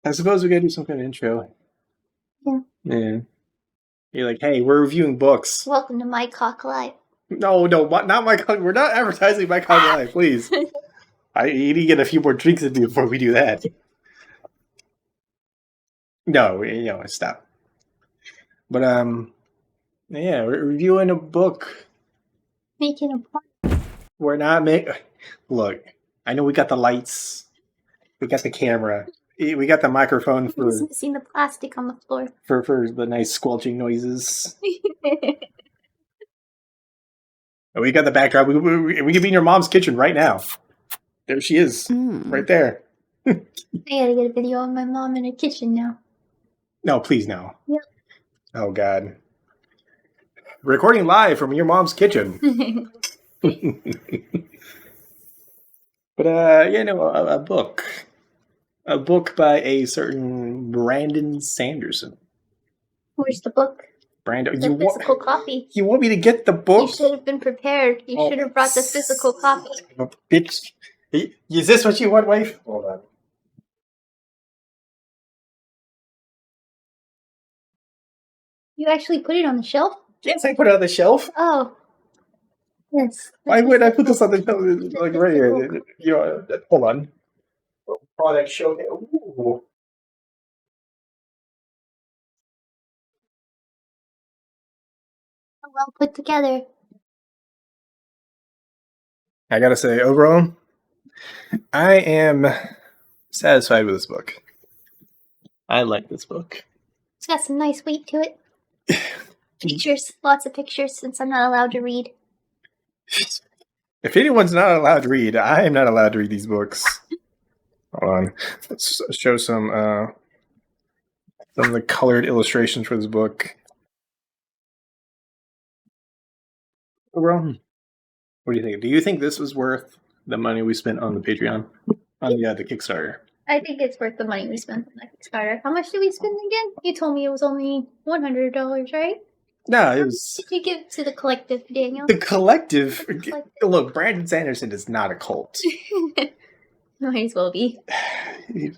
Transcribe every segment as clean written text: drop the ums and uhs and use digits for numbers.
I suppose we gotta do some kind of intro. Yeah. Yeah. You're like, hey, we're reviewing books. Welcome to My Cock Live. No, not my cock. We're not advertising my cock live, please. I need to get a few more drinks in me before we do that. No, stop. But yeah, we're reviewing a book. Making a point. We're not making. Look, I know we got the lights, we got the camera, we got the microphone for missing the plastic on the floor for the nice squelching noises. We got the backdrop. We could be in your mom's kitchen right now. There she is, right there. I gotta get a video of my mom in a kitchen now. No, please, no. Yep. Oh, God. Recording live from your mom's kitchen. But, a book. A book by a certain Brandon Sanderson. Where's the book? Brandon, the physical copy. You want me to get the book? You should have been prepared. You should have brought the physical copy. Bitch. Is this what you want, wife? Hold on. You actually put it on the shelf? Yes, I put it on the shelf. Oh. Yes. Why would I put this on the shelf? Like right here. Hold on. Product show. Ooh. Well put together. I gotta say, overall, I am satisfied with this book. I like this book. It's got some nice weight to it. Pictures, lots of pictures, since I'm not allowed to read. If anyone's not allowed to read, I am not allowed to read these books. Hold on. Let's show some of the colored illustrations for this book. Overall, what do you think? Do you think this was worth the money we spent on the Patreon? On the Kickstarter? I think it's worth the money we spent on the Kickstarter. How much did we spend again? You told me it was only $100, right? No, it was... Did you give to the collective, Daniel? The collective? Look, Brandon Sanderson is not a cult. Might as well be.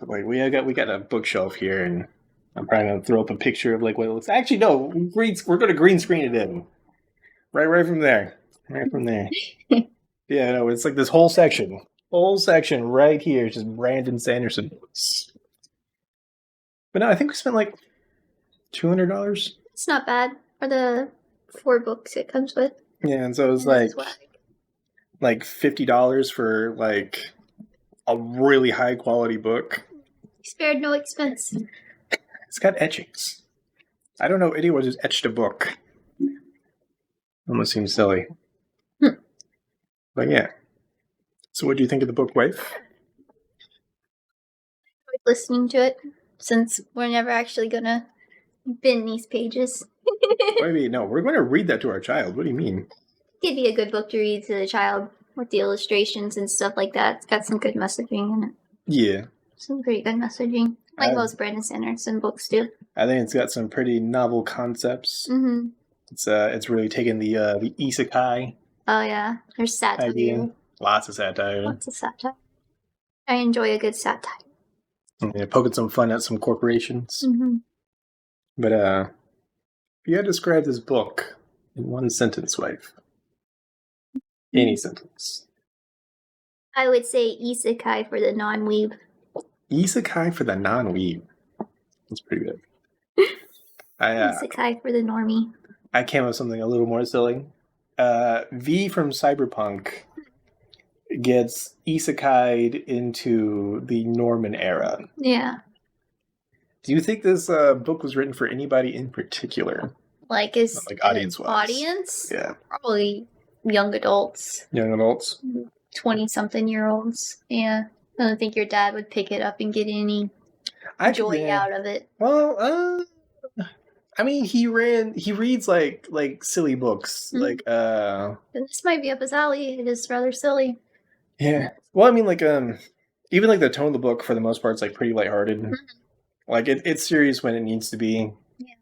Like, we got a bookshelf here, and I'm trying to throw up a picture of like what it looks. Actually, no, we're going to green screen it in. Right from there. Right from there. Yeah, no, it's like this whole section right here is just Brandon Sanderson books. But no, I think we spent like $200. It's not bad for the 4 books it comes with. Yeah, and so it was like $50 for like a really high quality book. Spared no expense. It's got etchings. I don't know anyone who's etched a book. Almost seems silly. But yeah. So what do you think of the book, wife? Listening to it, since we're never actually gonna bin these pages. Wait, no, we're going to read that to our child. What do you mean? It'd be a good book to read to the child with the illustrations and stuff like that. It's got some good messaging in it. Yeah. Some pretty good messaging. Like most Brandon Sanderson books do. I think it's got some pretty novel concepts. Mm-hmm. It's really taken the isekai. Oh yeah, there's satire. Lots of satire. Lots of satire. I enjoy a good satire. Yeah, poking some fun at some corporations. Mm-hmm. But if you had to describe this book in one sentence, wife, any sentence, I would say isekai for the non-weeb. Isekai for the non-weeb. That's pretty good. Isekai for the normie. I came up with something a little more silly. V from Cyberpunk gets isekai'd into the Norman era. Yeah. Do you think this book was written for anybody in particular? Like audience-wise? Audience? Yeah. Probably young adults. Young adults? 20-something-year-olds. Yeah. I don't think your dad would pick it up and get any joy out of it. Well, I mean, he reads like silly books. Mm-hmm. This might be up his alley. It is rather silly. Yeah. Well, I mean, even like the tone of the book for the most part is like pretty lighthearted. Mm-hmm. Like it's serious when it needs to be. Yeah.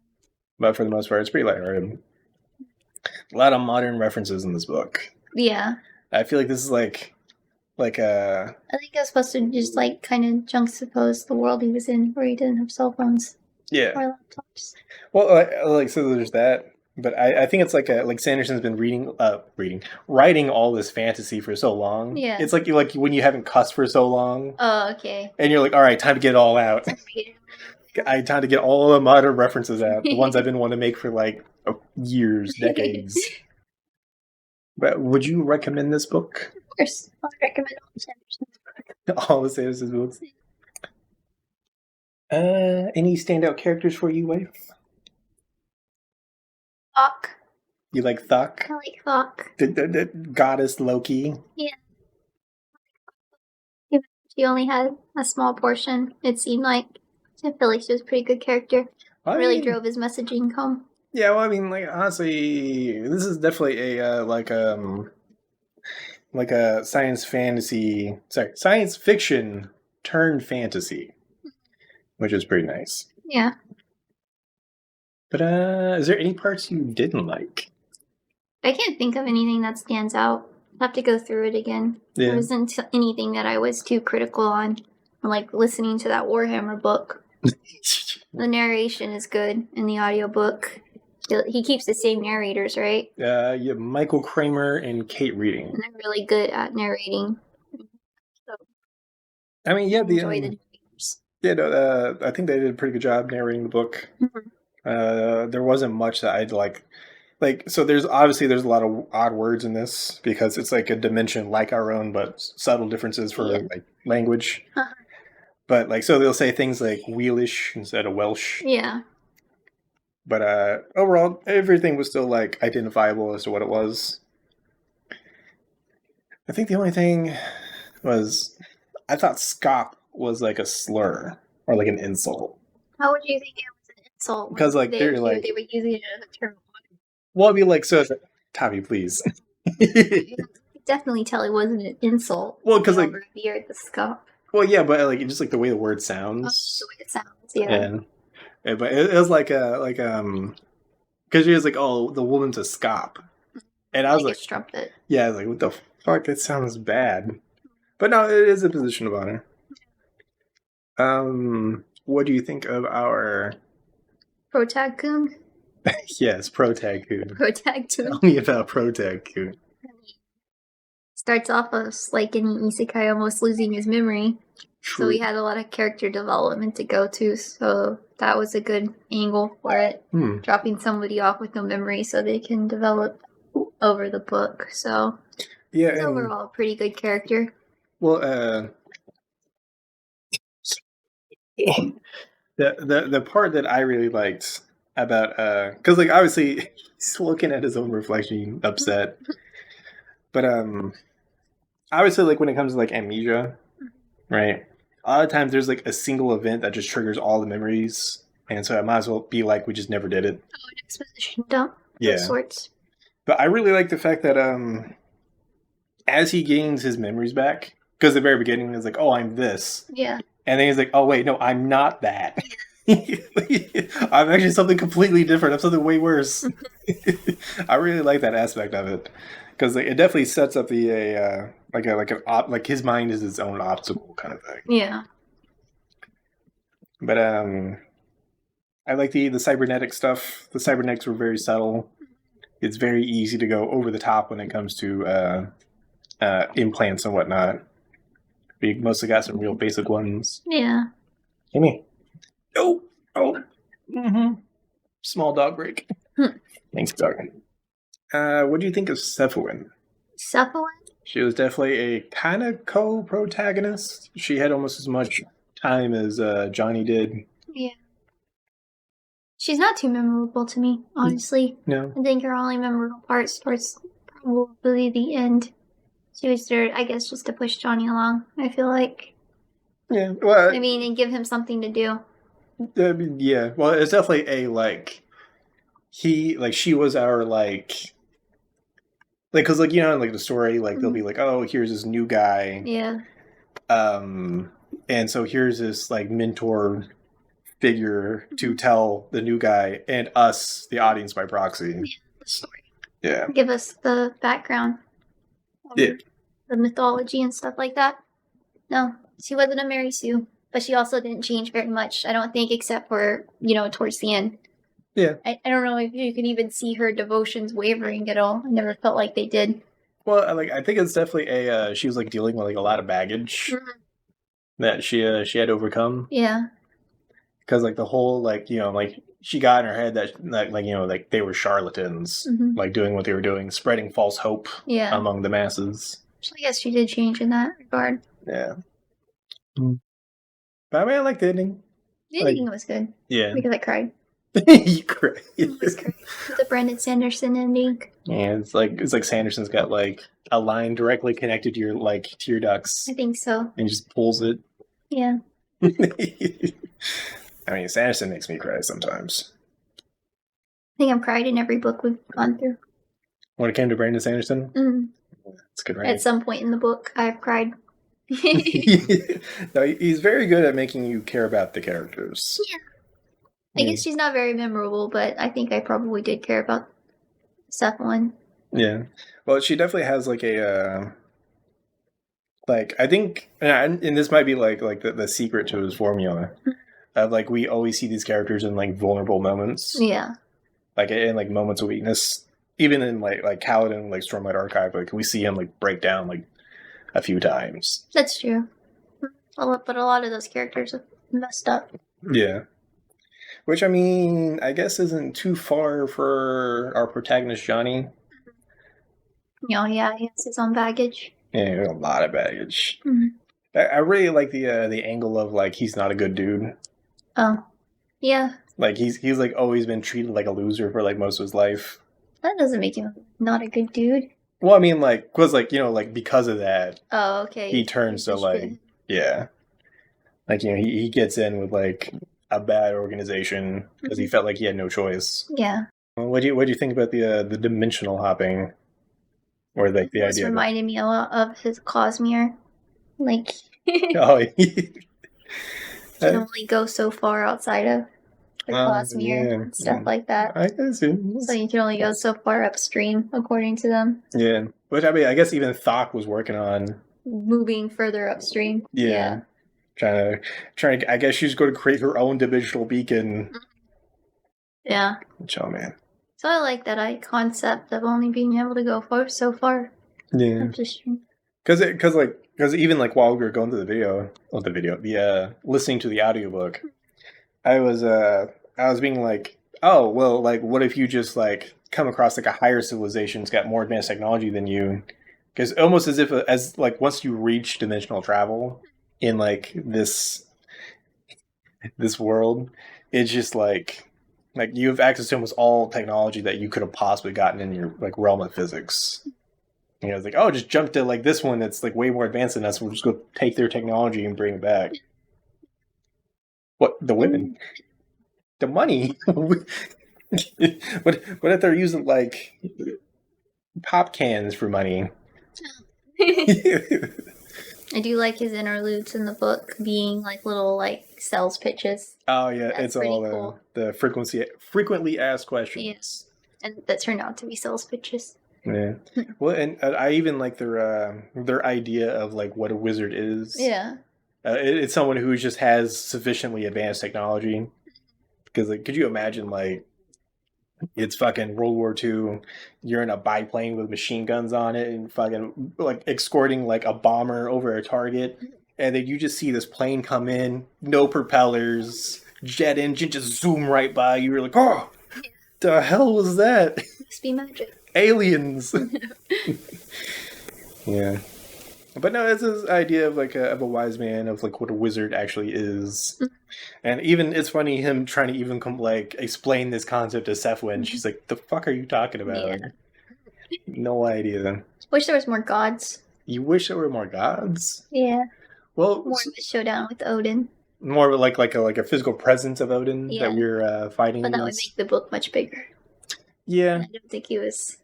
But for the most part, it's pretty lighthearted. A lot of modern references in this book. Yeah. I feel like this is like like I think I was supposed to just like kind of juxtapose the world he was in, where he didn't have cell phones yeah. or laptops. Well, like so there's that, but I think it's like Sanderson's been writing all this fantasy for so long. Yeah. It's like when you haven't cussed for so long. Oh, okay. And you're like, all right, time to get it all out. Time to get all the modern references out, the ones I've been wanting to make for like years, decades. But would you recommend this book? Of course, I recommend all the Sanderson's books. All the Sanderson's books. Any standout characters for you, wife? Hawke. You like Thok? I like Hawke. The goddess Loki. Yeah. She only had a small portion, it seemed like. I feel like she was a pretty good character. Really drove his messaging home. Yeah, well, I mean, like honestly, this is definitely a like a science fiction turned fantasy, which is pretty nice. Yeah. But is there any parts you didn't like? I can't think of anything that stands out. I'll have to go through it again. Yeah. There wasn't anything that I was too critical on. Like listening to that Warhammer book. The narration is good in the audiobook. He keeps the same narrators, right? You have Michael Kramer and Kate Reading. And they're really good at narrating. So, I mean, yeah, enjoy the narrators. Yeah, no, I think they did a pretty good job narrating the book. Mm-hmm. There wasn't much that I'd like. So there's a lot of odd words in this because it's like a dimension like our own, but subtle differences for like language. Uh-huh. But so they'll say things like Wheelish instead of Welsh. Yeah. But overall, everything was still like identifiable as to what it was. I think the only thing was I thought "scop" was like a slur or like an insult. How would you think it was an insult? Because like they were using it as a term. Well, I'd be like, so Tommy, please. You could definitely tell it wasn't an insult. Well, because like the scop. Well, yeah, but like just like the way the word sounds. The way it sounds, yeah. Yeah, but it was because she was like, "Oh, the woman's a scop," and I was like, "Strumpet." Yeah, I was like, "What the fuck? That sounds bad." But no, it is a position of honor. What do you think of our Protag-kun? Yes, Protag-kun. Protag-kun. Tell me about Protag-kun. Starts off as like any isekai almost losing his memory. True. So he had a lot of character development to go to, so that was a good angle for it. Dropping somebody off with no memory so they can develop over the book. So yeah, it's overall a pretty good character. Well, the part that I really liked about because like obviously he's looking at his own reflection, upset. But obviously like when it comes to like amnesia, right? A lot of times there's like a single event that just triggers all the memories, and so it might as well be like we just never did it. Oh, an exposition dump. Yeah. Of sorts. But I really like the fact that as he gains his memories back, because at the very beginning it's like, oh, I'm this. Yeah. And then he's like, oh wait, no, I'm not that. I'm actually something completely different. I'm something way worse. I really like that aspect of it because it definitely sets up the like his mind is his own obstacle kind of thing. Yeah. But I like the cybernetic stuff. The cybernetics were very subtle. It's very easy to go over the top when it comes to implants and whatnot. We mostly got some real basic ones. Yeah. Amy. Oh. Mm-hmm. Small dog break. Thanks, dog. What do you think of Cephalin? Cephalin? She was definitely a kind of co-protagonist. She had almost as much time as Johnny did. Yeah. She's not too memorable to me, honestly. No. I think her only memorable part starts probably the end. She was there, I guess, just to push Johnny along, I feel like. Yeah, well... I mean, and give him something to do. Yeah, well, it's definitely she was our, because, like, you know, like, the story, like, they'll be like, oh, here's this new guy. Yeah. And so here's this, like, mentor figure to tell the new guy and us, the audience, by proxy. Yeah, the story. Yeah. Give us the background. Yeah. the mythology and stuff like that. No, she wasn't a Mary Sue, but she also didn't change very much, I don't think, except for, towards the end. Yeah. I don't know if you could even see her devotions wavering at all. I never felt like they did. Well, I think it's definitely she was like dealing with like a lot of baggage that she had to overcome. Yeah. Because like the whole like she got in her head that they were charlatans, like doing what they were doing, spreading false hope among the masses. So I guess she did change in that regard. Yeah. But I mean, I liked the ending. The ending was good. Yeah. Because I cried. You cried. The Brandon Sanderson ending. Yeah, it's like Sanderson's got like a line directly connected to your tear ducts. I think so. And just pulls it. Yeah. I mean, Sanderson makes me cry sometimes. I think I've cried in every book we've gone through. When it came to Brandon Sanderson? It's good, right? At some point in the book, I've cried. No, he's very good at making you care about the characters. Yeah. I guess she's not very memorable, but I think I probably did care about Seth one. Yeah. Well, she definitely has like a I think, and this might be like the secret to his formula. Like we always see these characters in like vulnerable moments. Yeah. Like in like moments of weakness. Even in like Kaladin, like Stormlight Archive, like we see him like break down like a few times. That's true. But a lot of those characters are messed up. Yeah. Which, I mean, I guess isn't too far for our protagonist, Johnny. Yeah, he has his own baggage. Yeah, a lot of baggage. I really like the angle of like he's not a good dude. Oh, yeah. Like he's like always been treated like a loser for like most of his life. That doesn't make him not a good dude. Well, I mean, like, cause like because of that. Oh, okay. He turns to like like he gets in with like a bad organization because he felt like he had no choice. Yeah. Well, what do you think about the dimensional hopping, or like the idea? Reminded me a lot of his Cosmere, like. Oh. Can only go so far outside of the Cosmere and stuff like that. I guess. So you can only go so far upstream, according to them. Yeah, which I mean, I guess even Thought was working on moving further upstream. Yeah. Trying to. I guess she's going to create her own dimensional beacon. Yeah. Oh man. So I like that concept of only being able to go so far. Yeah. Because even like while we were going through the listening to the audiobook, I was being like, oh well, like what if you just like come across like a higher civilization that's got more advanced technology than you? Because almost as if once you reach dimensional travel in like this world, it's just like you have access to almost all technology that you could have possibly gotten in your like realm of physics. It's like, oh, just jump to like this one that's like way more advanced than us. We'll just go take their technology and bring it back. What, the women? The money? What if they're using like pop cans for money? I do like his interludes in the book being like little like sales pitches. Oh yeah, That's it's all cool. the frequently asked questions. Yes, and that turned out to be sales pitches. Yeah. Well, and I even like their idea of like what a wizard is. Yeah. It's someone who just has sufficiently advanced technology. Because like, could you imagine like it's fucking World War II, you're in a biplane with machine guns on it and fucking like escorting like a bomber over a target, and then you just see this plane come in, no propellers, jet engine just zoom right by you. You're like, oh, the hell was that? Must be magic. Aliens. Yeah. But no, it's this idea of like of a wise man, of like what a wizard actually is. And even it's funny him trying to even explain this concept to Sefwin. She's like, the fuck are you talking about? Yeah. No idea. Wish there was more gods. You wish there were more gods? Yeah. Well, more of a showdown with Odin. More of like a physical presence of Odin that we're fighting But that against. would make the book much bigger. Yeah. I don't think he was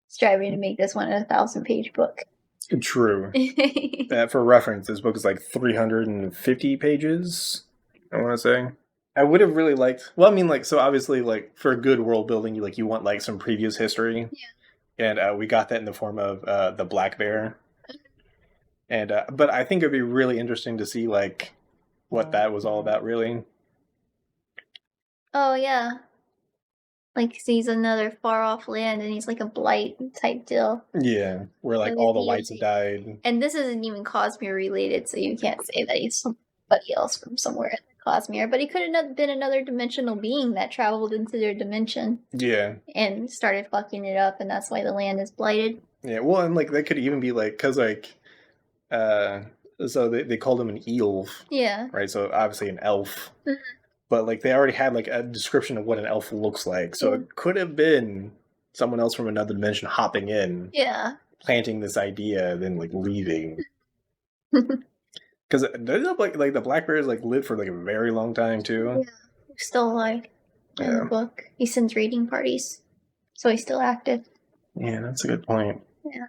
striving to make this one a 1,000-page book. True. For reference, this book is like 350 pages, I want to say. I would have really liked... Well, I mean, like, so obviously, like, for good world building, you want, like, some previous history. Yeah. And we got that in the form of the Black Bear. And but I think it'd be really interesting to see like what that was all about, really. Oh yeah, like sees another far off land, and he's like a blight type deal. Yeah, where like So all the he- lights have died. And this isn't even Cosmere related, so you can't say that he's somebody else from somewhere in Cosmere. But he could have been another dimensional being that traveled into their dimension. Yeah. And started fucking it up, and that's why the land is blighted. Yeah, well, and like they could even be like, because like, so they called him an elf. Yeah. Right. So obviously an elf. Mm-hmm. But like they already had like a description of what an elf looks like, so it could have been someone else from another dimension hopping in. Yeah. Planting this idea, then like leaving. Because like the black bears like lived for like a very long time too. Yeah, he's still alive in the book. He sends reading parties, so he's still active. Yeah, that's a good point. Yeah.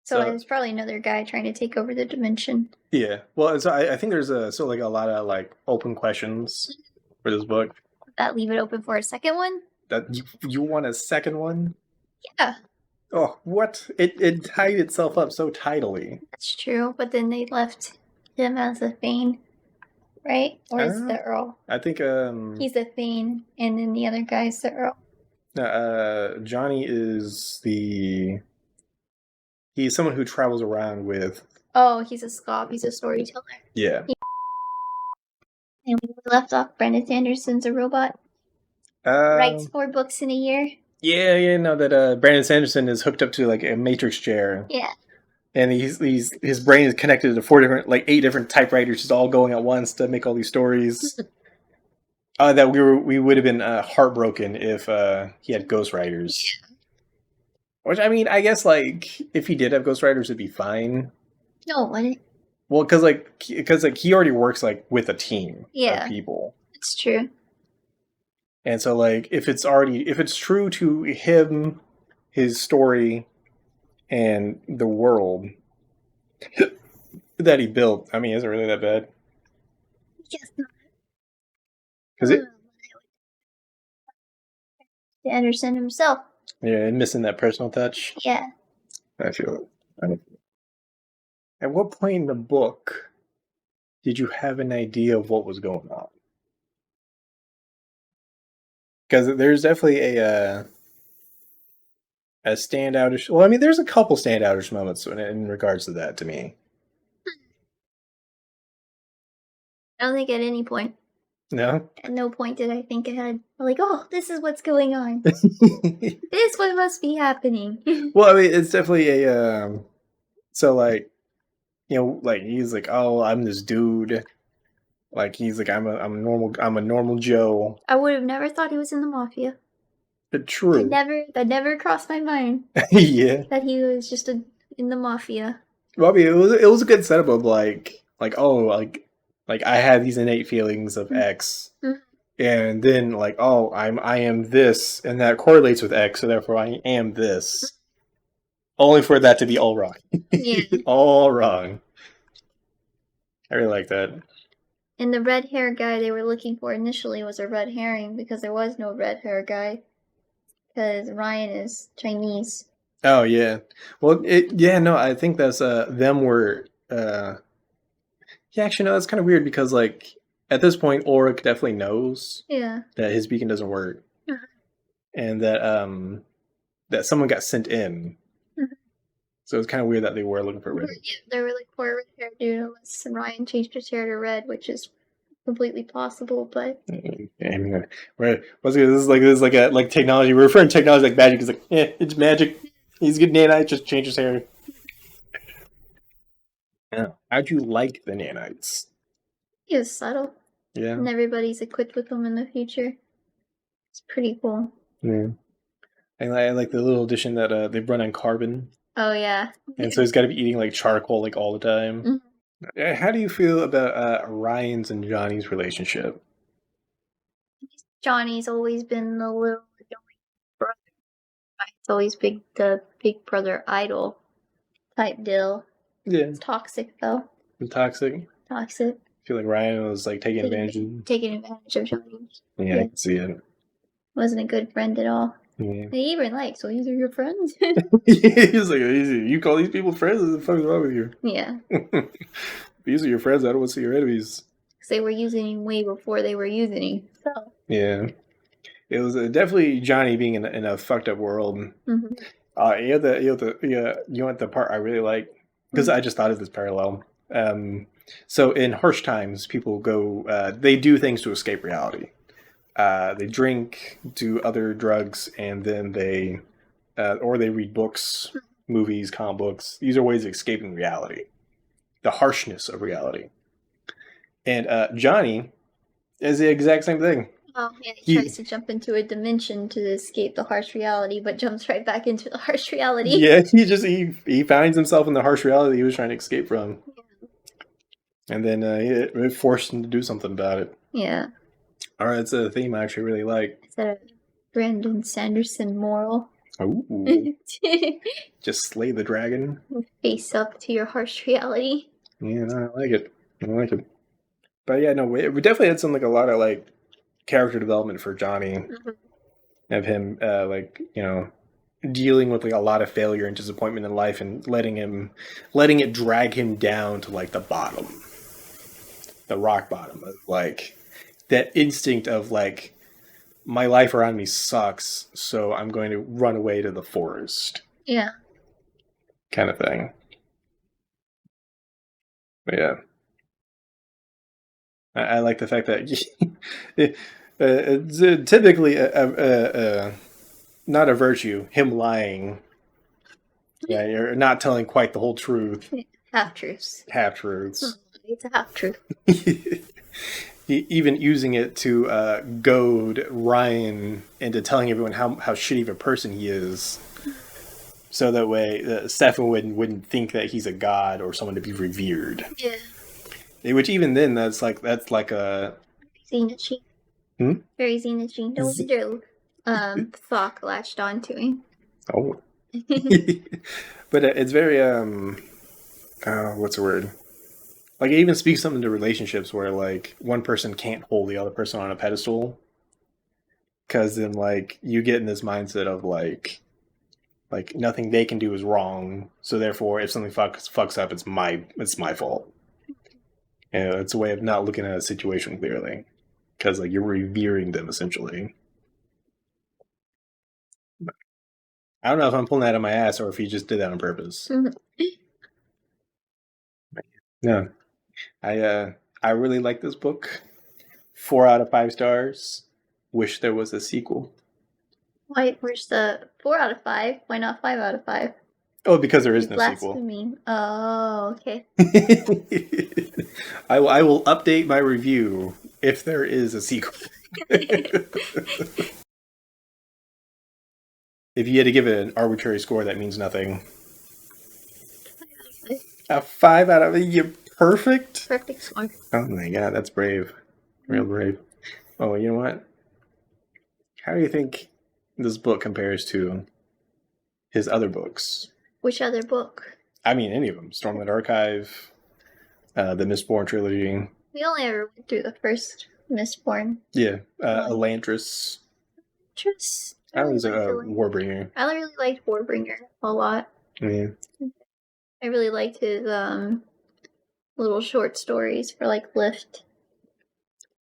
So there's probably another guy trying to take over the dimension. Yeah. Well, so I think there's a lot of like open questions for this book. That leave it open for a second one? That you want a second one? Yeah. Oh, what? It tied itself up so tidily. That's true, but then they left him as a Thane, right? Or is the Earl? I think he's a Thane, and then the other guy's the Earl. Johnny is he's someone who travels around with. Oh, he's a scop. He's a storyteller. Yeah. And we left off. Brandon Sanderson's a robot. Writes 4 books in a year. Yeah, no, that Brandon Sanderson is hooked up to like a matrix chair. Yeah. And his brain is connected to 8 different typewriters, just all going at once to make all these stories. That we would have been heartbroken if he had ghostwriters. Yeah. Which I mean, I guess like if he did have ghostwriters, it'd be fine. No, what? Well, because he already works like with a team of people. It's true. And so like if it's true to him, his story, and the world that he built, I mean, is it really that bad? Yes, not. Because Anderson himself. Yeah, missing that personal touch. Yeah. I feel it. At what point in the book did you have an idea of what was going on? Because there's definitely a standoutish. Well, I mean, there's a couple standoutish moments in regards to that to me. I don't think at any point. No? At no point did I think ahead. Like, oh, this is what's going on. This what must be happening. Well, I mean, it's definitely a. So, like, you know, like he's like, oh, I'm this dude. Like he's like, I'm a normal Joe. I would have never thought he was in the mafia. True. That never crossed my mind. Yeah. That he was just in the mafia. Well, I mean, it was a good setup of like I had these innate feelings of X, and then like, oh, I am this, and that correlates with X, so therefore I am this. Only for that to be all wrong. Yeah. All wrong. I really like that. And the red hair guy they were looking for initially was a red herring because there was no red hair guy. Because Ryan is Chinese. Oh yeah. Well, I think that's them were yeah, actually no, that's kind of weird because like at this point Ulrich definitely knows that his beacon doesn't work. And that that someone got sent in. So it's kind of weird that they were looking for red. Yeah, they were looking for a red hair dude unless Ryan changed his hair to red, which is completely possible, but I mean, this is like a technology. We're referring to technology like magic. It's like, it's magic. He's good nanite, just change his hair. Yeah. How'd you like the nanites? He was subtle. Yeah. And everybody's equipped with them in the future. It's pretty cool. Yeah. I like the little addition that they've run on carbon. Oh yeah. And so he's got to be eating like charcoal like all the time. How do you feel about Ryan's and Johnny's relationship? Johnny's always been the little brother. It's always the big brother idol type deal. Yeah. It's toxic though. Toxic? Toxic. I feel like Ryan was like taking advantage of Johnny. Yeah, I can see it. Wasn't a good friend at all. Yeah. They even like, so these are your friends? He's like, you call these people friends? What the fuck is wrong with you? Yeah. These are your friends. I don't want to see your enemies. Because they were using him way before they were using him. So. Yeah. It was definitely Johnny being in a fucked up world. Mm-hmm. You want the part I really like, because I just thought of this parallel. So in harsh times, people go, they do things to escape reality. They drink, do other drugs, and then or they read books, movies, comic books. These are ways of escaping reality, the harshness of reality. And Johnny is the exact same thing. Oh, yeah, he tries to jump into a dimension to escape the harsh reality, but jumps right back into the harsh reality. Yeah, he finds himself in the harsh reality he was trying to escape from. Yeah. And then it forced him to do something about it. Yeah. Alright, that's a theme I actually really like. Is that a Brandon Sanderson moral? Ooh. Just slay the dragon. Face up to your harsh reality. Yeah, no, I like it. I like it. But yeah, no, we definitely had some, like, a lot of, like, character development for Johnny. Mm-hmm. Of him, like, you know, dealing with, like, a lot of failure and disappointment in life and letting it drag him down to, like, the bottom. The rock bottom. Of, like, that instinct of, like, my life around me sucks, so I'm going to run away to the forest. Yeah. Kind of thing. But yeah. I like the fact that it's typically not a virtue, him lying. Yeah, you're not telling quite the whole truth. Half-truths. Half-truths. It's a half-truth. Even using it to goad Ryan into telling everyone how shitty of a person he is. So that way Stefan wouldn't think that he's a god or someone to be revered. Yeah. Which even then, that's like a... Xenochi. Very Xenochi. No wonder Thawke latched onto him. Oh. But it's very, what's the word? Like, it even speaks something to relationships where, like, one person can't hold the other person on a pedestal. Because then, like, you get in this mindset of, like nothing they can do is wrong. So therefore, if something fucks up, it's my fault. You know, it's a way of not looking at a situation clearly. Because, like, you're revering them, essentially. I don't know if I'm pulling that out of my ass or if he just did that on purpose. Yeah. I really like this book. 4 out of 5 stars. Wish there was a sequel. Why? Where's the 4 out of 5? Why not 5 out of 5? Oh, because there is no sequel. Oh, okay. I will update my review if there is a sequel. If you had to give it an arbitrary score, that means nothing. A 5 out of... You're perfect? Perfect score. Oh my god, that's brave. Real brave. Oh, you know what? How do you think this book compares to his other books? Which other book? I mean, any of them. Stormlight Archive, the Mistborn trilogy. We only ever went through the first Mistborn. Yeah, Elantris. Elantris? I was a Warbringer. I really liked Warbringer a lot. Yeah. I really liked his little short stories for like Lift.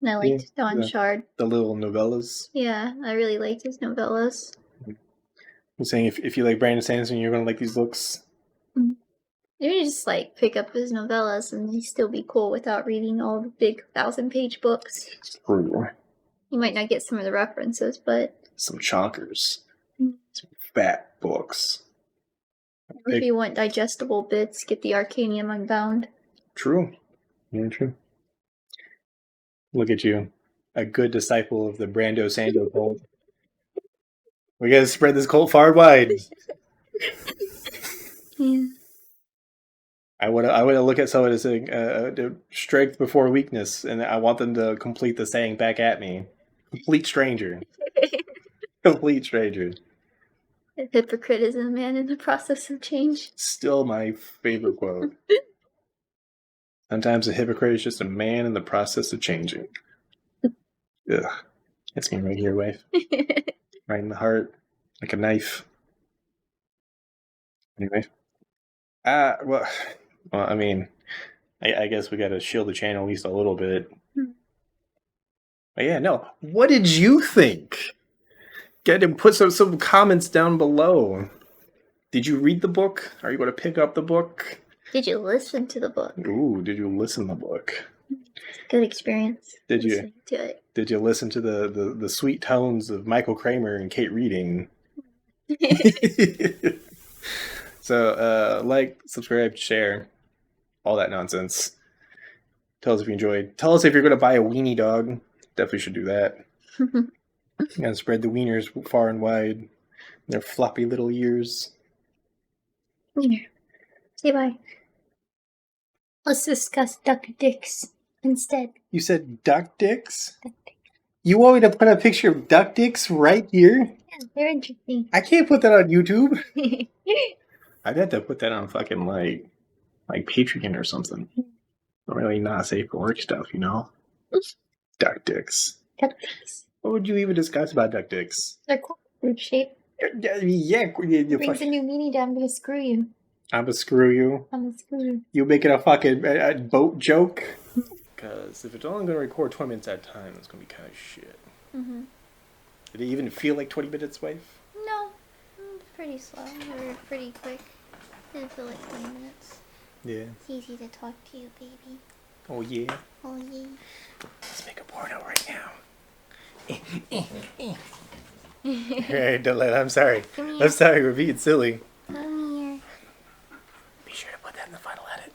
And I liked Dawn Shard. The little novellas. Yeah, I really liked his novellas. I'm saying if you like Brandon Sanderson, you're gonna like these books. You just like pick up his novellas and he'd still be cool without reading all the big 1,000-page books. True. You might not get some of the references, but some chonkers. Some fat books. If you want digestible bits, get the Arcanium Unbound. True. Yeah, true. Look at you. A good disciple of the Brando Sando cult. We gotta spread this cult far and wide. Yeah. I want to look at someone as saying strength before weakness, and I want them to complete the saying back at me. Complete stranger. Complete stranger. A hypocrite is a man in the process of change. Still my favorite quote. Sometimes a hypocrite is just a man in the process of changing. Ugh. That's me right here, wife. Right in the heart. Like a knife. Anyway. Well, I mean, I guess we got to shield the channel at least a little bit. But yeah, no. What did you think? Get him put some comments down below. Did you read the book? Are you going to pick up the book? Did you listen to the book? Ooh, did you listen to the book? Good experience. Did you? To it. Did you listen to the sweet tones of Michael Kramer and Kate reading? So, like, subscribe, share, all that nonsense. Tell us if you enjoyed. Tell us if you're going to buy a weenie dog. Definitely should do that. And spread the wieners far and wide. Their floppy little ears. Wiener. Say bye. Let's discuss duck dicks instead. You said duck dicks? You want me to put a picture of duck dicks right here? Yeah, they're interesting. I can't put that on YouTube. I'd have to put that on fucking like Patreon or something. Really not safe for work stuff, you know? Duck dicks. Duck dicks. What would you even discuss about duck dicks? They're cool. Fruit shape. Yeah. Brings a new meaning down. I'm gonna screw you. I'm gonna screw you. I'm gonna screw you. You making a fucking boat joke? Because if it's only gonna record 20 minutes at a time, it's gonna be kind of shit. Mm-hmm. Did it even feel like 20 minutes, wife? No. Pretty slow. Or pretty quick. Didn't feel like 20 minutes. Yeah. It's easy to talk to you, baby. Oh, yeah? Oh, yeah. Let's make a porno right now. Hey, don't let. I'm sorry. I'm sorry, we're being silly. Come here. Be sure to put that in the final edit.